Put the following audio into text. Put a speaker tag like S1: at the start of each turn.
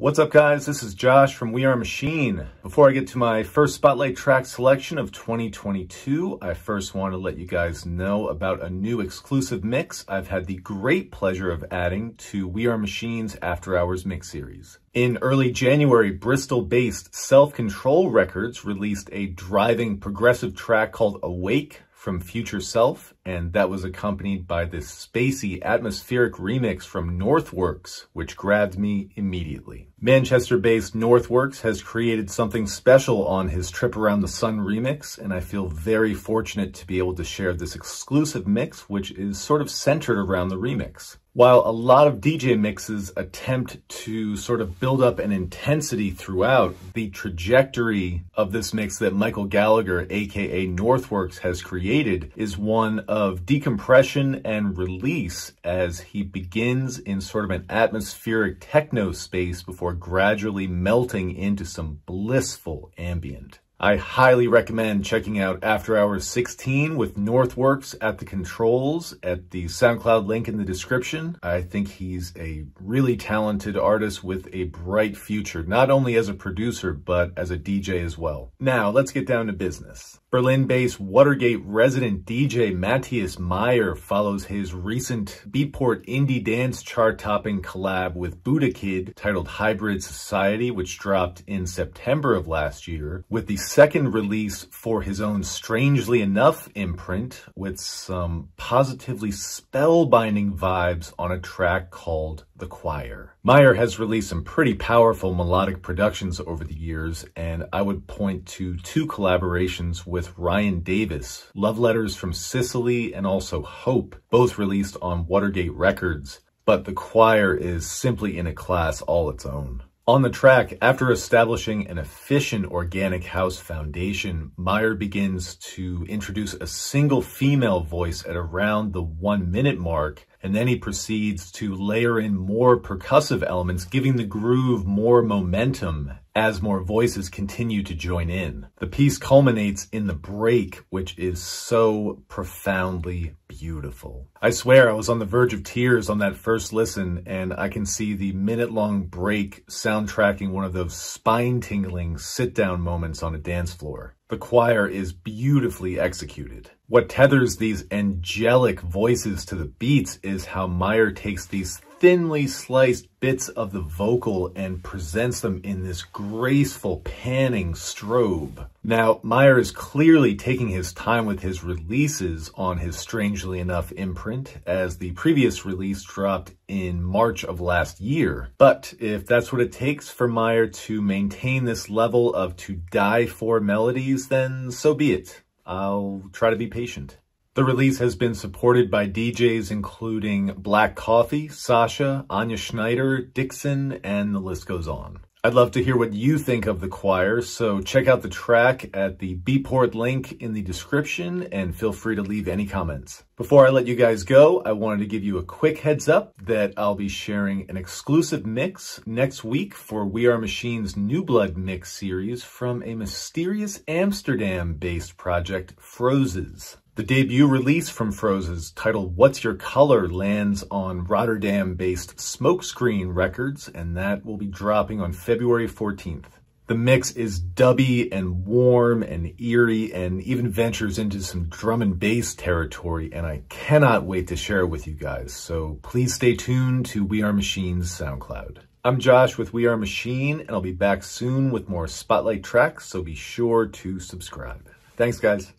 S1: What's up, guys? This is Josh from We Are Machine. Before I get to my first Spotlight track selection of 2022, I first want to let you guys know about a new exclusive mix I've had the great pleasure of adding to We Are Machine's After Hours mix series. In early January, Bristol-based Self Control Records released a driving progressive track called Awake from Future Self, and that was accompanied by this spacey atmospheric remix from Northworks, which grabbed me immediately. Manchester-based Northworks has created something special on his Trip Around the Sun remix, and I feel very fortunate to be able to share this exclusive mix, which is sort of centered around the remix. While a lot of DJ mixes attempt to sort of build up an intensity throughout, the trajectory of this mix that Michael Gallagher, aka Northworks, has created is one of decompression and release as he begins in sort of an atmospheric techno space before gradually melting into some blissful ambient. I highly recommend checking out After Hours 16 with Northworks at the controls at the SoundCloud link in the description. I think he's a really talented artist with a bright future, not only as a producer, but as a DJ as well. Now, let's get down to business. Berlin-based Watergate resident DJ Matthias Meyer follows his recent Beatport indie dance chart-topping collab with Buddha Kid titled Hybrid Society, which dropped in September of last year, with the second release for his own Strangely Enough imprint with some positively spellbinding vibes on a track called The Choir. Meyer has released some pretty powerful melodic productions over the years, and I would point to two collaborations with Ryan Davis, Love Letters from Sicily and also Hope, both released on Watergate Records, but The Choir is simply in a class all its own. On the track, after establishing an efficient organic house foundation, Meyer begins to introduce a single female voice at around the 1 minute mark, and then he proceeds to layer in more percussive elements, giving the groove more momentum as more voices continue to join in. The piece culminates in the break, which is so profoundly beautiful. I swear I was on the verge of tears on that first listen, and I can see the minute-long break soundtracking one of those spine-tingling sit-down moments on a dance floor. The Choir is beautifully executed. What tethers these angelic voices to the beats is how Meyer takes these thinly sliced bits of the vocal and presents them in this graceful panning strobe. Now, Meyer is clearly taking his time with his releases on his Strangely Enough imprint, as the previous release dropped in March of last year. But if that's what it takes for Meyer to maintain this level of to die for melodies, then so be it. I'll try to be patient. The release has been supported by DJs including Black Coffee, Sasha, Anya Schneider, Dixon, and the list goes on. I'd love to hear what you think of The Choir, so check out the track at the Beatport link in the description and feel free to leave any comments. Before I let you guys go, I wanted to give you a quick heads up that I'll be sharing an exclusive mix next week for We Are Machine's New Blood mix series from a mysterious Amsterdam-based project, Frozes. The debut release from Frozes, titled What's Your Color, lands on Rotterdam-based Smokescreen Records, and that will be dropping on February 14th. The mix is dubby and warm and eerie and even ventures into some drum and bass territory, and I cannot wait to share it with you guys, so please stay tuned to We Are Machine's SoundCloud. I'm Josh with We Are Machine, and I'll be back soon with more Spotlight tracks, so be sure to subscribe. Thanks, guys.